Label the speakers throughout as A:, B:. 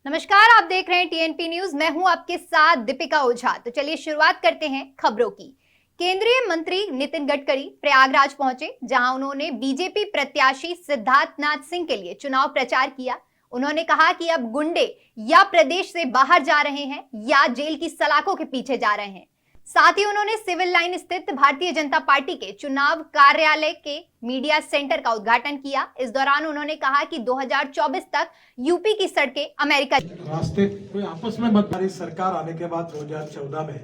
A: नमस्कार, आप देख रहे हैं टीएनपी न्यूज। मैं हूं आपके साथ दीपिका ओझा। तो चलिए शुरुआत करते हैं खबरों की। केंद्रीय मंत्री नितिन गडकरी प्रयागराज पहुंचे, जहां उन्होंने बीजेपी प्रत्याशी सिद्धार्थनाथ सिंह के लिए चुनाव प्रचार किया। उन्होंने कहा कि अब गुंडे या प्रदेश से बाहर जा रहे हैं या जेल की सलाखों के पीछे जा रहे हैं। साथ ही उन्होंने सिविल लाइन स्थित भारतीय जनता पार्टी के चुनाव कार्यालय के मीडिया सेंटर का उद्घाटन किया। इस दौरान उन्होंने कहा कि 2024 तक यूपी की सड़कें अमेरिका
B: रास्ते कोई आपस में मत। हमारी सरकार आने के बाद 2014 में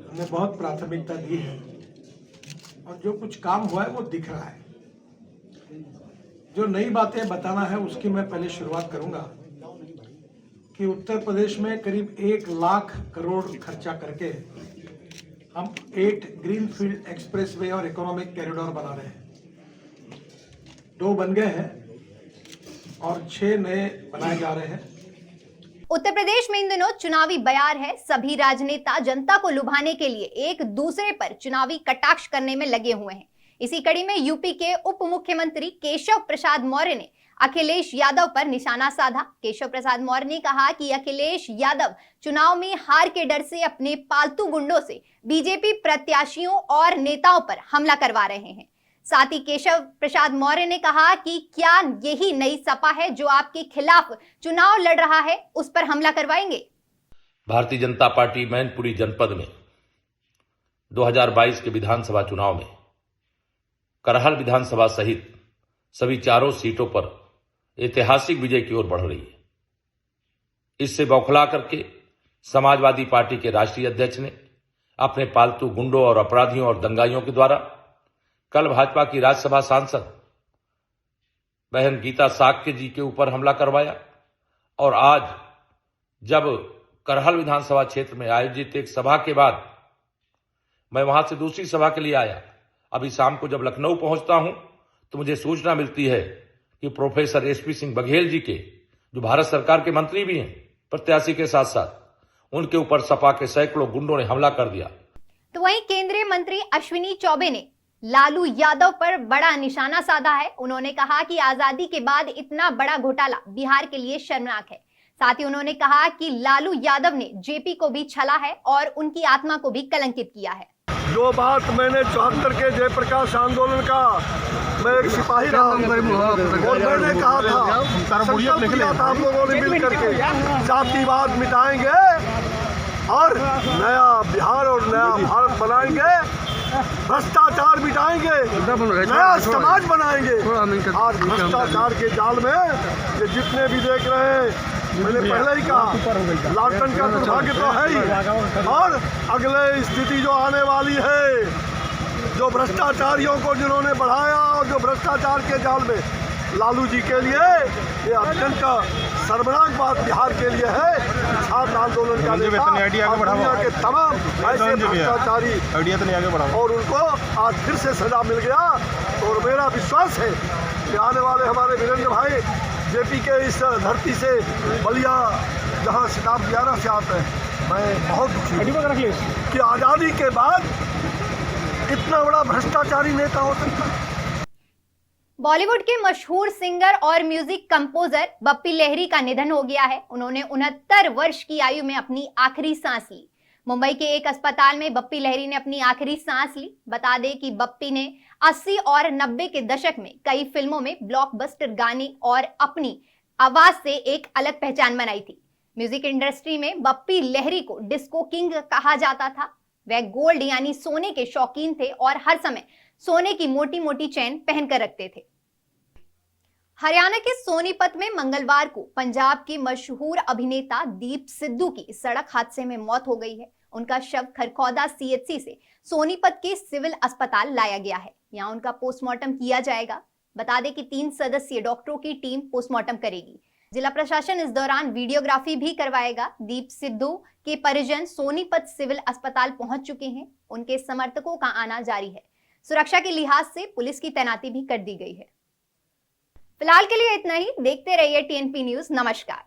B: हमने बहुत प्राथमिकता दी है और जो कुछ काम हुआ है वो दिख रहा है। जो नई बातें बताना है उसकी मैं पहले शुरुआत करूंगा कि उत्तर प्रदेश में करीब 1 लाख करोड़ खर्चा करके हम 8 ग्रीनफील्ड एक्सप्रेसवे और इकोनॉमिक कॉरिडोर बना रहे हैं। 2 बन गए हैं और 6 नए बनाए जा रहे हैं।
A: उत्तर प्रदेश में इन दिनों चुनावी बयार है। सभी राजनेता जनता को लुभाने के लिए एक दूसरे पर चुनावी कटाक्ष करने में लगे हुए हैं। इसी कड़ी में यूपी के उप मुख्यमंत्री केशव प्रसाद मौर्य ने अखिलेश यादव पर निशाना साधा। केशव प्रसाद मौर्य ने कहा कि अखिलेश यादव चुनाव में हार के डर से अपने पालतू गुंडों से बीजेपी प्रत्याशियों और नेताओं पर हमला करवा रहे हैं। साथ ही केशव प्रसाद मौर्य ने कहा कि क्या यही नई सपा है जो आपके खिलाफ चुनाव लड़ रहा है, उस पर हमला करवाएंगे।
C: भारतीय जनता पार्टी मैनपुरी जनपद में 2022 के विधानसभा चुनाव में करहल विधानसभा सहित सभी 4 सीटों पर ऐतिहासिक विजय की ओर बढ़ रही है। इससे बौखला करके समाजवादी पार्टी के राष्ट्रीय अध्यक्ष ने अपने पालतू गुंडों और अपराधियों और दंगाइयों के द्वारा कल भाजपा की राज्यसभा सांसद बहन गीता साक्य जी के ऊपर हमला करवाया और आज जब करहल विधानसभा क्षेत्र में आयोजित एक सभा के बाद मैं वहां से दूसरी सभा के लिए आया। अभी शाम को जब लखनऊ पहुंचता हूं तो मुझे सूचना मिलती है कि प्रोफेसर एसपी सिंह बघेल जी के, जो भारत सरकार के मंत्री भी हैं प्रत्याशी के साथ साथ, उनके ऊपर सपा के सैकड़ों गुंडों ने हमला कर दिया।
A: तो वहीं केंद्रीय मंत्री अश्विनी चौबे ने लालू यादव पर बड़ा निशाना साधा है। उन्होंने कहा कि आजादी के बाद इतना बड़ा घोटाला बिहार के लिए शर्मनाक है। साथ ही उन्होंने कहा कि लालू यादव ने जेपी को भी छला है और उनकी आत्मा को भी कलंकित किया है।
D: जो बात मैंने 74 के जयप्रकाश आंदोलन का, मैं एक सिपाही रहा और मैंने कहा था, संकल्प लिया था हम लोगों ने मिल करके, जातिवाद मिटाएंगे और नया बिहार और नया भारत बनाएंगे, भ्रष्टाचार मिटाएंगे, नया समाज बनाएंगे। आज भ्रष्टाचार के जाल में ये जितने भी देख रहे हैं, मैंने पहले ही कहा, लाटन का दुर्भाग्य तो है ही, और अगले स्थिति जो आने वाली है, जो भ्रष्टाचारियों को जिन्होंने बढ़ाया और जो भ्रष्टाचार के जाल में लालू जी के लिए ये अत्यंत शर्मनाक बात बिहार के लिए है। छात्र आंदोलन का नेता दुनिया के तमाम ऐसे भ्रष्टाचारी और उनको आज फिर से सजा मिल गया। और मेरा विश्वास है कि आने वाले हमारे वीरेंद्र भाई जेपी के इस धरती से, बलिया जहाँ शताब्दी 11 से आते हैं, मैं बहुत दुखी हूँ कि आज़ादी के बाद इतना बड़ा भ्रष्टाचारी नेता हो सकता है।
A: बॉलीवुड के मशहूर सिंगर और म्यूजिक कंपोजर बप्पी लहरी का निधन हो गया है। उन्होंने 69 वर्ष की आयु में अपनी आखिरी सांस ली। मुंबई के एक अस्पताल में बप्पी लहरी ने अपनी आखिरी सांस ली। बता दें कि बप्पी ने 80 और 90 के दशक में कई फिल्मों में ब्लॉकबस्टर गाने और अपनी आवाज से एक अलग पहचान बनाई थी। म्यूजिक इंडस्ट्री में बप्पी लहरी को डिस्को किंग कहा जाता था। वह गोल्ड यानी सोने के शौकीन थे और हर समय सोने की मोटी मोटी चेन पहनकर रखते थे। हरियाणा के सोनीपत में मंगलवार को पंजाब के मशहूर अभिनेता दीप सिद्धू की सड़क हादसे में मौत हो गई है। उनका शव खरखौदा सीएचसी से सोनीपत के सिविल अस्पताल लाया गया है। यहां उनका पोस्टमार्टम किया जाएगा। बता दें कि 3 सदस्यीय डॉक्टरों की टीम पोस्टमार्टम करेगी। जिला प्रशासन इस दौरान वीडियोग्राफी भी करवाएगा। दीप सिद्धू के परिजन सोनीपत सिविल अस्पताल पहुंच चुके हैं। उनके समर्थकों का आना जारी है। सुरक्षा के लिहाज से पुलिस की तैनाती भी कर दी गई है। फिलहाल के लिए इतना ही। देखते रहिए टीएनपी न्यूज। नमस्कार।